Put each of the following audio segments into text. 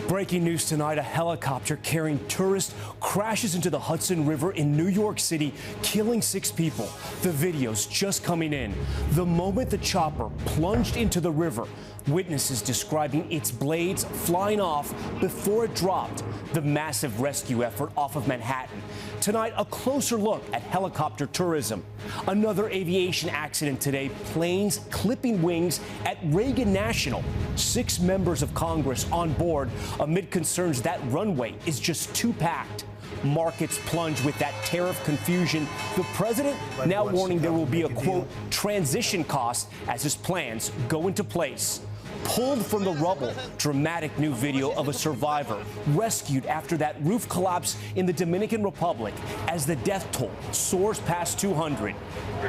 Breaking news tonight, a helicopter carrying tourists crashes into the Hudson River in New York City, killing 6 people. The video's just coming in. The moment the chopper plunged into the river, witnesses describing its blades flying off before it dropped. The massive rescue effort off of Manhattan. Tonight, a closer look at helicopter tourism. Another aviation accident today, planes clipping wings at Reagan National. 6 members of Congress on board amid concerns that runway is just too packed. Markets plunge with that tariff confusion. The president now warning there will be a, quote, transition cost as his plans go into place. Pulled from the rubble, dramatic new video of a survivor rescued after that roof collapse in the Dominican Republic as the death toll soars past 200.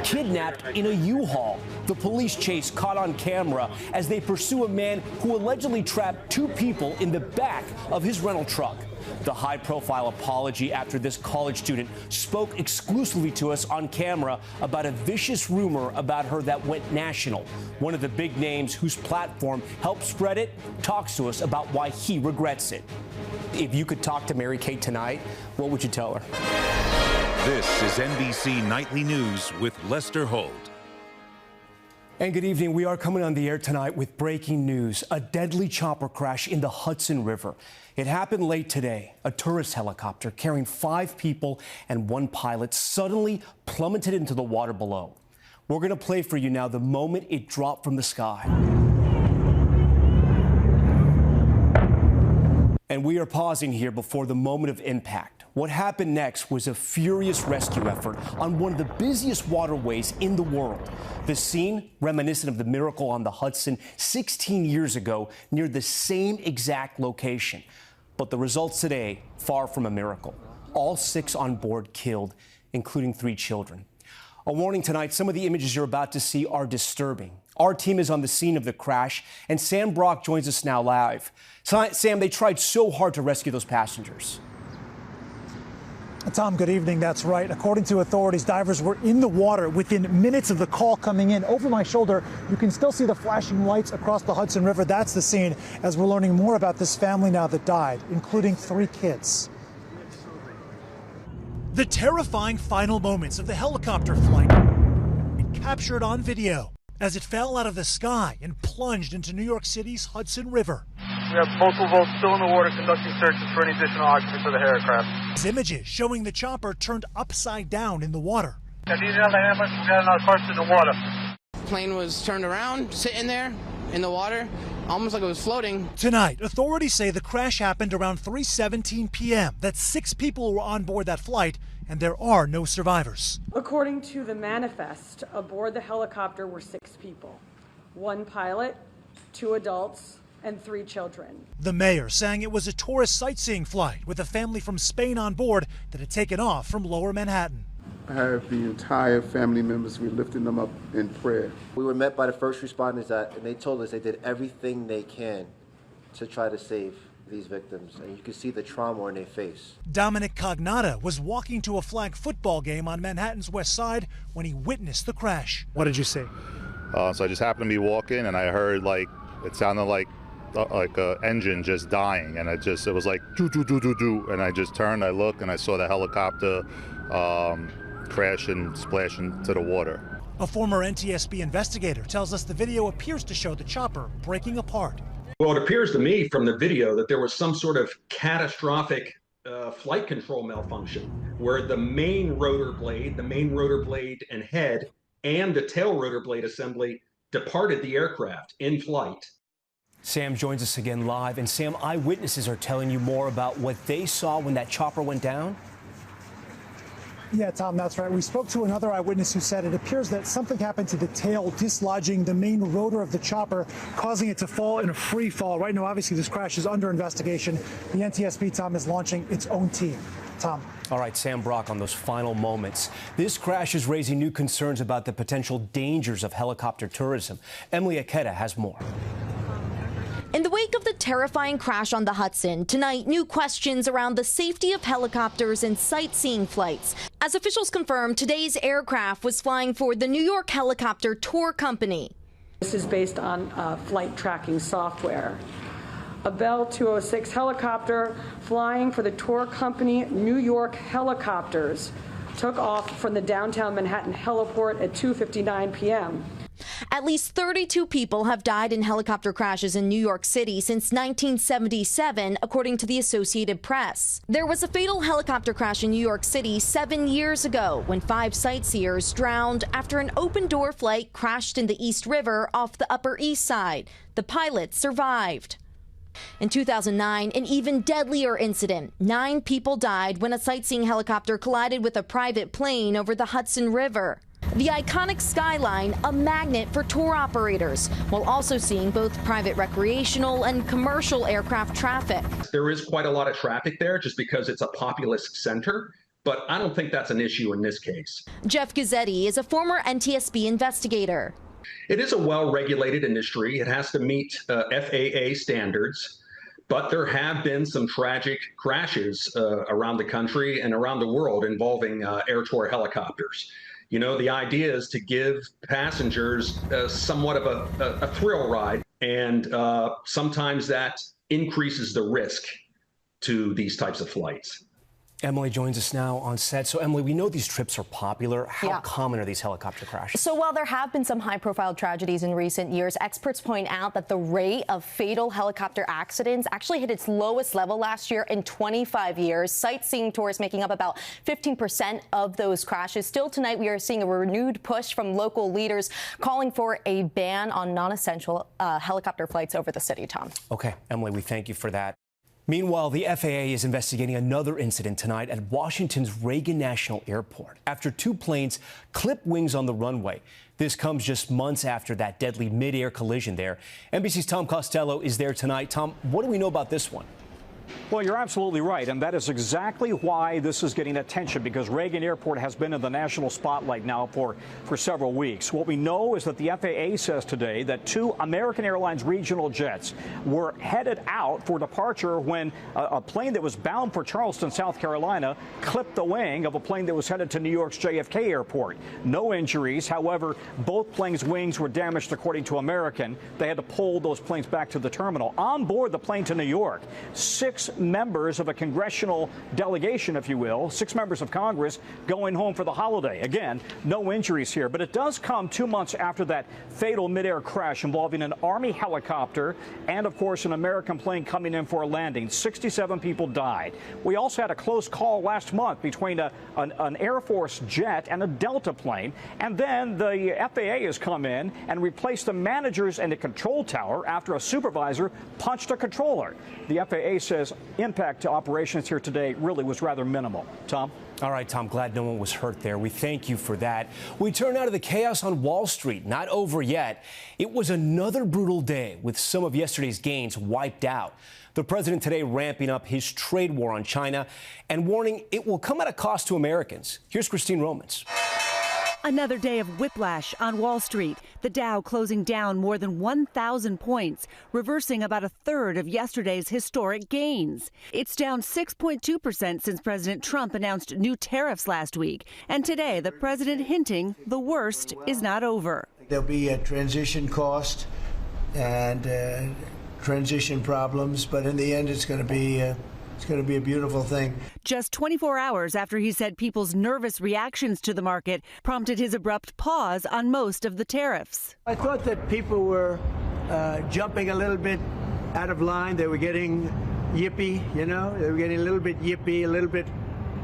Kidnapped in a U-Haul. The police chase caught on camera as they pursue a man who allegedly trapped 2 people in the back of his rental truck. The high-profile apology after this college student spoke exclusively to us on camera about a vicious rumor about her that went national. One of the big names whose platform helped spread it talks to us about why he regrets it. If you could talk to Mary Kate tonight, what would you tell her? This is NBC Nightly News with Lester Holt. And good evening. We are coming on the air tonight with breaking news. A deadly chopper crash in the Hudson River. It happened late today. A tourist helicopter carrying 5 people and 1 pilot suddenly plummeted into the water below. We're going to play for you now the moment it dropped from the sky. And we are pausing here before the moment of impact. What happened next was a furious rescue effort on one of the busiest waterways in the world. The scene reminiscent of the miracle on the Hudson 16 years ago near the same exact location. But the results today, far from a miracle. All 6 on board killed, including 3 children. A warning tonight, some of the images you're about to see are disturbing. Our team is on the scene of the crash, and Sam Brock joins us now live. Sam, they tried so hard to rescue those passengers. Tom, good evening. That's right. According to authorities, divers were in the water within minutes of the call coming in. Over my shoulder, you can still see the flashing lights across the Hudson River. That's the scene as we're learning more about this family now that died, including 3 kids. The terrifying final moments of the helicopter flight captured on video as it fell out of the sky and plunged into New York City's Hudson River. We have multiple boats still in the water conducting searches for any additional occupants of the aircraft. These images showing the chopper turned upside down in the water. We got another person in the water. The plane was turned around, sitting there in the water, almost like it was floating. Tonight, authorities say the crash happened around 3:17 p.m., that 6 people were on board that flight, and there are no survivors. According to the manifest, aboard the helicopter were 6 people, 1 pilot, 2 adults, and 3 children. The mayor saying it was a tourist sightseeing flight with a family from Spain on board that had taken off from Lower Manhattan. I have the entire family members. We're lifting them up in prayer. We were met by the first responders and they told us they did everything they can to try to save these victims, and you can see the trauma in their face. Dominic Cognata was walking to a flag football game on Manhattan's West Side when he witnessed the crash. What did you see? So I just happened to be walking and I heard it sounded like an engine just dying, and it was like do do do do do, and I just turned, I looked, and I saw the helicopter crash and splash into the water. A former NTSB investigator tells us the video appears to show the chopper breaking apart. Well, it appears to me from the video that there was some sort of catastrophic flight control malfunction where the main rotor blade and head and the tail rotor blade assembly departed the aircraft in flight. Sam joins us again live. And Sam, eyewitnesses are telling you more about what they saw when that chopper went down? Yeah, Tom, that's right. We spoke to another eyewitness who said it appears that something happened to the tail, dislodging the main rotor of the chopper, causing it to fall in a free fall. Right now, obviously, this crash is under investigation. The NTSB, Tom, is launching its own team. Tom. All right, Sam Brock on those final moments. This crash is raising new concerns about the potential dangers of helicopter tourism. Emily Aketa has more. In the wake of the terrifying crash on the Hudson, tonight new questions around the safety of helicopters and sightseeing flights. As officials confirmed, today's aircraft was flying for the New York Helicopter Tour Company. This is based on flight tracking software. A Bell 206 helicopter flying for the tour company New York Helicopters took off from the downtown Manhattan heliport at 2:59 p.m. At least 32 people have died in helicopter crashes in New York City since 1977, according to the Associated Press. There was a fatal helicopter crash in New York City 7 years ago when 5 sightseers drowned after an open-door flight crashed in the East River off the Upper East Side. The pilot survived. In 2009, an even deadlier incident. 9 people died when a sightseeing helicopter collided with a private plane over the Hudson River. The iconic skyline, a magnet for tour operators, while also seeing both private recreational and commercial aircraft traffic. There is quite a lot of traffic there just because it's a populous center, but I don't think that's an issue in this case. Jeff Gazzetti is a former NTSB investigator. It is a well-regulated industry. It has to meet FAA standards, but there have been some tragic crashes around the country and around the world involving air tour helicopters. You know, the idea is to give passengers somewhat of a thrill ride, and sometimes that increases the risk to these types of flights. Emily joins us now on set. So, Emily, we know these trips are popular. How common are these helicopter crashes? So while there have been some high-profile tragedies in recent years, experts point out that the rate of fatal helicopter accidents actually hit its lowest level last year in 25 years. Sightseeing tours making up about 15% of those crashes. Still tonight, we are seeing a renewed push from local leaders calling for a ban on non-essential helicopter flights over the city, Tom. Okay, Emily, we thank you for that. Meanwhile, the FAA is investigating another incident tonight at Washington's Reagan National Airport after 2 planes clipped wings on the runway. This comes just months after that deadly mid-air collision there. NBC's Tom Costello is there tonight. Tom, what do we know about this one? Well, you're absolutely right, and that is exactly why this is getting attention, because Reagan Airport has been in the national spotlight now for several weeks. What we know is that the FAA says today that 2 American Airlines regional jets were headed out for departure when a plane that was bound for Charleston, South Carolina, clipped the wing of a plane that was headed to New York's JFK Airport. No injuries. However, both planes' wings were damaged, according to American. They had to pull those planes back to the terminal. On board the plane to New York, 6 members of a congressional delegation, if you will, 6 members of Congress going home for the holiday. Again, no injuries here, but it does come 2 months after that fatal midair crash involving an Army helicopter and, of course, an American plane coming in for a landing. 67 people died. We also had a close call last month between an Air Force jet and a Delta plane, and then the FAA has come in and replaced the managers and the control tower after a supervisor punched a controller. The FAA says impact to operations here today really was rather minimal. Tom? All right, Tom, glad no one was hurt there. We thank you for that. We turn now to the chaos on Wall Street. Not over yet. It was another brutal day with some of yesterday's gains wiped out. The president today ramping up his trade war on China and warning it will come at a cost to Americans. Here's Christine Romans. Another day of whiplash on Wall Street. The Dow closing down more than 1,000 points, reversing about a third of yesterday's historic gains. It's down 6.2% since President Trump announced new tariffs last week. And today, the president hinting the worst is not over. There'll be a transition cost and transition problems, but in the end, it's going to be a beautiful thing. Just 24 hours after he said people's nervous reactions to the market prompted his abrupt pause on most of the tariffs. I thought that people were jumping a little bit out of line. They were getting yippy, you know? They were getting a little bit yippy, a little bit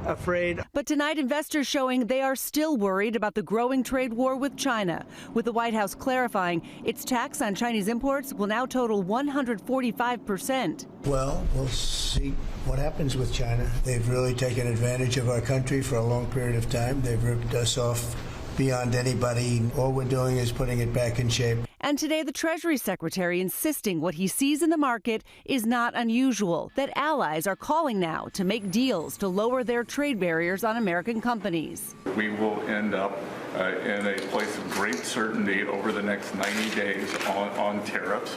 afraid. But tonight, investors showing they are still worried about the growing trade war with China, with the White House clarifying its tax on Chinese imports will now total 145%. Well, we'll see what happens with China. They've really taken advantage of our country for a long period of time. They've ripped us off beyond anybody. All we're doing is putting it back in shape. And today, the Treasury Secretary insisting what he sees in the market is not unusual, that allies are calling now to make deals to lower their trade barriers on American companies. We will end up in a place of great certainty over the next 90 days on tariffs.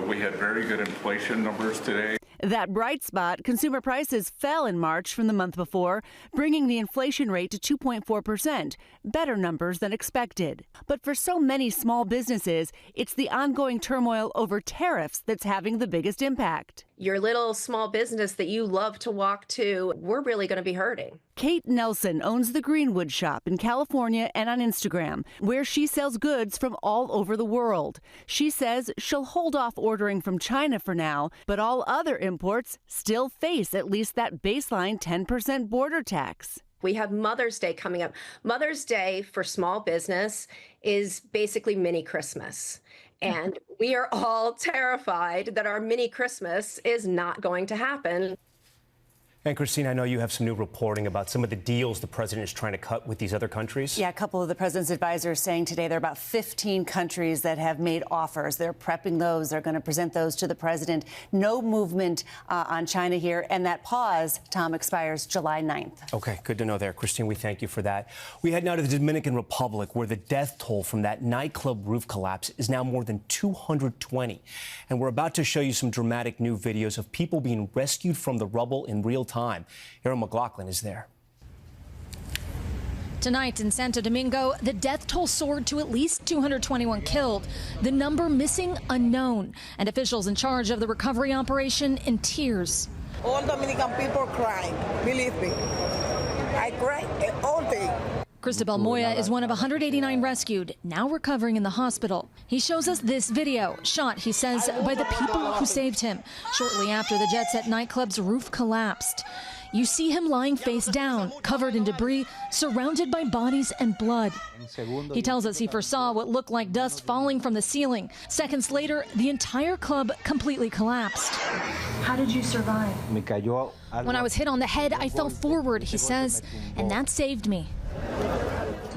We had very good inflation numbers today. That bright spot, consumer prices fell in March from the month before, bringing the inflation rate to 2.4%, better numbers than expected. But for so many small businesses, it's the ongoing turmoil over tariffs that's having the biggest impact. Your little small business that you love to walk to, we're really going to be hurting. Kate Nelson owns the Greenwood Shop in California and on Instagram, where she sells goods from all over the world. She says she'll hold off ordering from China for now, but all other imports still face at least that baseline 10% border tax. We have Mother's Day coming up. Mother's Day for small business is basically mini Christmas. And we are all terrified that our mini Christmas is not going to happen. And Christine, I know you have some new reporting about some of the deals the president is trying to cut with these other countries. Yeah, a couple of the president's advisors saying today there are about 15 countries that have made offers. They're prepping those. They're going to present those to the president. No movement on China here. And that pause, Tom, expires July 9th. Okay, good to know there. Christine, we thank you for that. We head now to the Dominican Republic, where the death toll from that nightclub roof collapse is now more than 220. And we're about to show you some dramatic new videos of people being rescued from the rubble in real time. Aaron McLaughlin is there. Tonight in Santo Domingo, the death toll soared to at least 221 killed. The number missing unknown, and officials in charge of the recovery operation in tears. All Dominican people crying, believe me. I cry all day. Cristobal Moya is one of 189 rescued, now recovering in the hospital. He shows us this video, shot, he says, by the people who saved him, shortly after the Jet Set nightclub's roof collapsed. You see him lying face down, covered in debris, surrounded by bodies and blood. He tells us he foresaw what looked like dust falling from the ceiling. Seconds later, the entire club completely collapsed. How did you survive? When I was hit on the head, I fell forward, he says, and that saved me.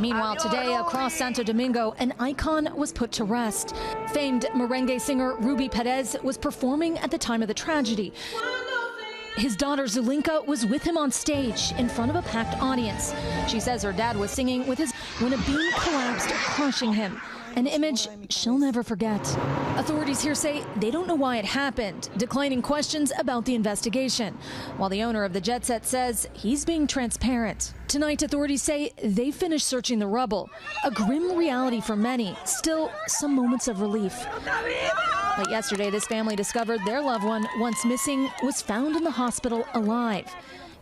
Meanwhile, today, across Santo Domingo, an icon was put to rest. Famed merengue singer Ruby Perez was performing at the time of the tragedy. His daughter Zulinka was with him on stage in front of a packed audience. She says her dad was singing with his when a beam collapsed, crushing him. An image she'll never forget. Authorities here say they don't know why it happened, declining questions about the investigation, while the owner of the Jet Set says he's being transparent. Tonight, authorities say they've finished searching the rubble. A grim reality for many, still some moments of relief. But yesterday, this family discovered their loved one, once missing, was found in the hospital alive.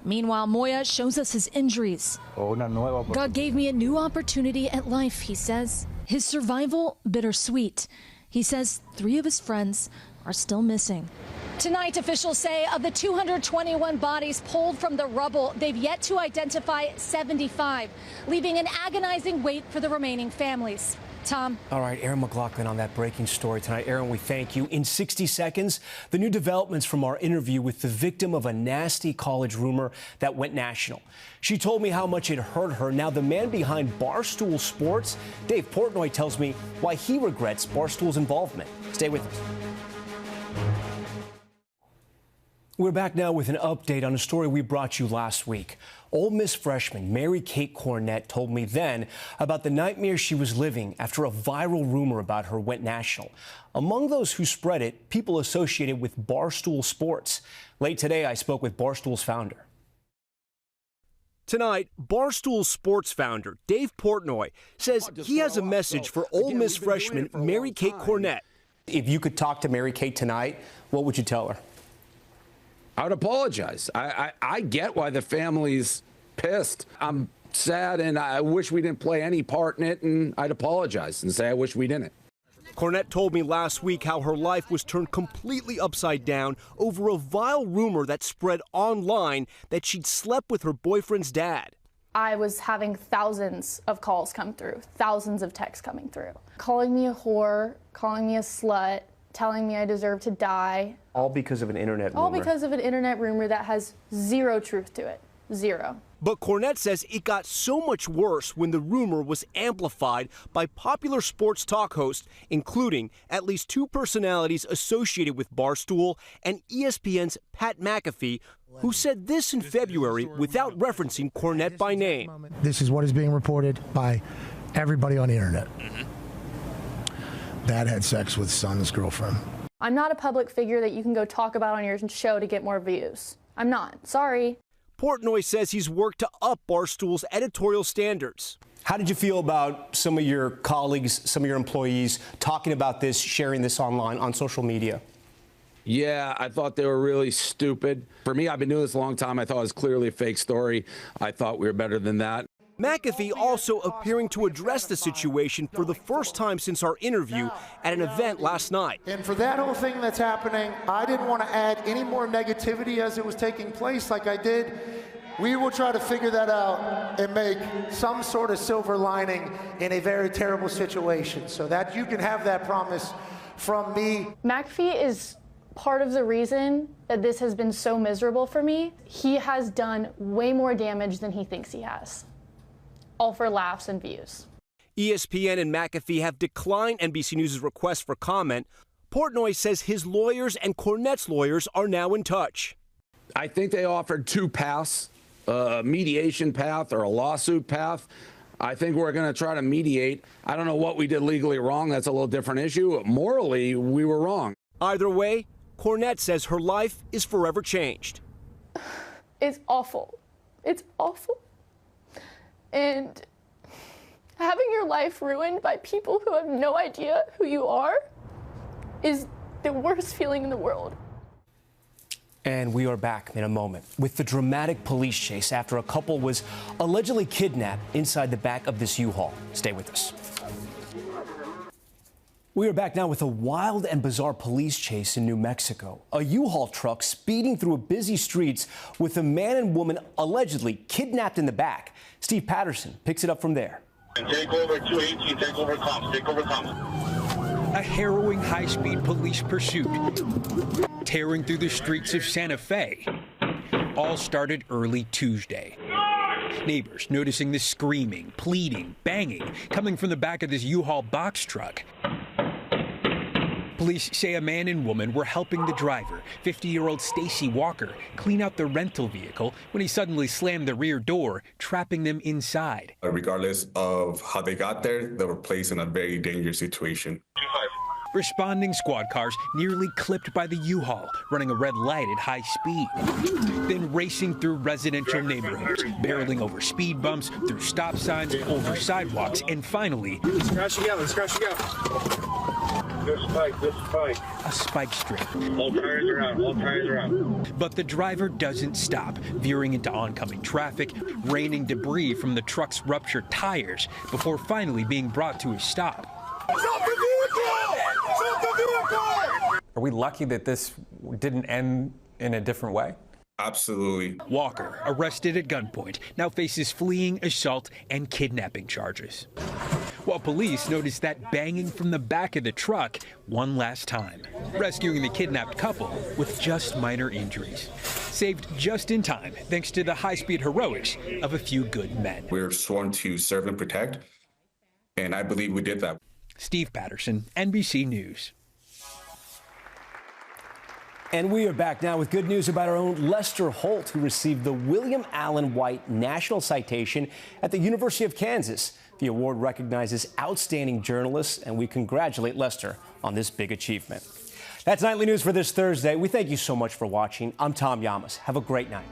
Meanwhile, Moya shows us his injuries. God gave me a new opportunity at life, he says. His survival, bittersweet. He says 3 of his friends are still missing. Tonight, officials say of the 221 bodies pulled from the rubble, they've yet to identify 75, leaving an agonizing wait for the remaining families. Tom. All right, Aaron McLaughlin on that breaking story tonight. Aaron, we thank you. In 60 seconds, the new developments from our interview with the victim of a nasty college rumor that went national. She told me how much it hurt her. Now, the man behind Barstool Sports, Dave Portnoy, tells me why he regrets Barstool's involvement. Stay with us. We're back now with an update on a story we brought you last week. Ole Miss freshman Mary Kate Cornett told me then about the nightmare she was living after a viral rumor about her went national. Among those who spread it, people associated with Barstool Sports. Late today, I spoke with Barstool's founder. Tonight, Barstool Sports founder Dave Portnoy says he has a message for Ole Miss freshman Mary Kate Cornett. If you could talk to Mary Kate tonight, what would you tell her? I would apologize. I get why the family's pissed. I'm sad, and I wish we didn't play any part in it, and I'd apologize and say I wish we didn't. Cornett told me last week how her life was turned completely upside down over a vile rumor that spread online that she'd slept with her boyfriend's dad. I was having thousands of calls come through, thousands of texts coming through, calling me a whore, calling me a slut, telling me I deserve to die. All because of an internet rumor. All because of an internet rumor that has zero truth to it. Zero. But Cornett says it got so much worse when the rumor was amplified by popular sports talk hosts, including at least 2 personalities associated with Barstool and ESPN's Pat McAfee, who said this in February without referencing Cornett by name. This is what is being reported by everybody on the internet. Dad had sex with son's girlfriend. I'm not a public figure that you can go talk about on your show to get more views. I'm not. Sorry. Portnoy says he's worked to up Barstool's editorial standards. How did you feel about some of your colleagues, some of your employees talking about this, sharing this online on social media? Yeah, I thought they were really stupid. For me, I've been doing this a long time. I thought it was clearly a fake story. I thought we were better than that. McAfee also appearing to address the situation for the first time since our interview at an event last night. And for that whole thing that's happening, I didn't want to add any more negativity as it was taking place like I did. We will try to figure that out and make some sort of silver lining in a very terrible situation, so that you can have that promise from me. McAfee is part of the reason that this has been so miserable for me. He has done way more damage than he thinks he has. All for laughs and views. ESPN and McAfee have declined NBC News' request for comment. Portnoy says his lawyers and Cornette's lawyers are now in touch. I think they offered two paths, a mediation path or a lawsuit path. I think we're going to try to mediate. I don't know what we did legally wrong. That's a little different issue. Morally, we were wrong. Either way, Cornette says her life is forever changed. It's awful. It's awful. And having your life ruined by people who have no idea who you are is the worst feeling in the world. And we are back in a moment with the dramatic police chase after a couple was allegedly kidnapped inside the back of this U-Haul. Stay with us. We are back now with a wild and bizarre police chase in New Mexico. A U-Haul truck speeding through busy streets with a man and woman allegedly kidnapped in the back. Steve Patterson picks it up from there. Take over 218, take over comms. A harrowing high-speed police pursuit, tearing through the streets of Santa Fe. All started early Tuesday. Neighbors noticing the screaming, pleading, banging coming from the back of this U-Haul box truck. Police say a man and woman were helping the driver, 50-year-old Stacy Walker, clean out the rental vehicle when he suddenly slammed the rear door, trapping them inside. Regardless of how they got there, they were placed in a very dangerous situation. Responding squad cars nearly clipped by the U-Haul, running a red light at high speed. Then racing through residential neighborhoods, barreling over speed bumps, through stop signs, over sidewalks, and finally... Let's crash again. This spike. A spike strip. All tires around. But the driver doesn't stop, veering into oncoming traffic, raining debris from the truck's ruptured tires, before finally being brought to a stop. Stop the vehicle! Stop the vehicle! Are we lucky that this didn't end in a different way? Absolutely. Walker, arrested at gunpoint, now faces fleeing, assault, and kidnapping charges. While police noticed that banging from the back of the truck one last time, rescuing the kidnapped couple with just minor injuries. Saved just in time thanks to the high-speed heroics of a few good men. We're sworn to serve and protect, and I believe we did that. Steve Patterson, NBC News. And we are back now with good news about our own Lester Holt, who received the William Allen White National Citation at the University of Kansas. The award recognizes outstanding journalists, and we congratulate Lester on this big achievement. That's Nightly News for this Thursday. We thank you so much for watching. I'm Tom Llamas. Have a great night.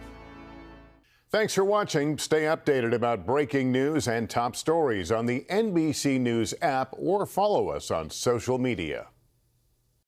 Thanks for watching. Stay updated about breaking news and top stories on the NBC News app or follow us on social media.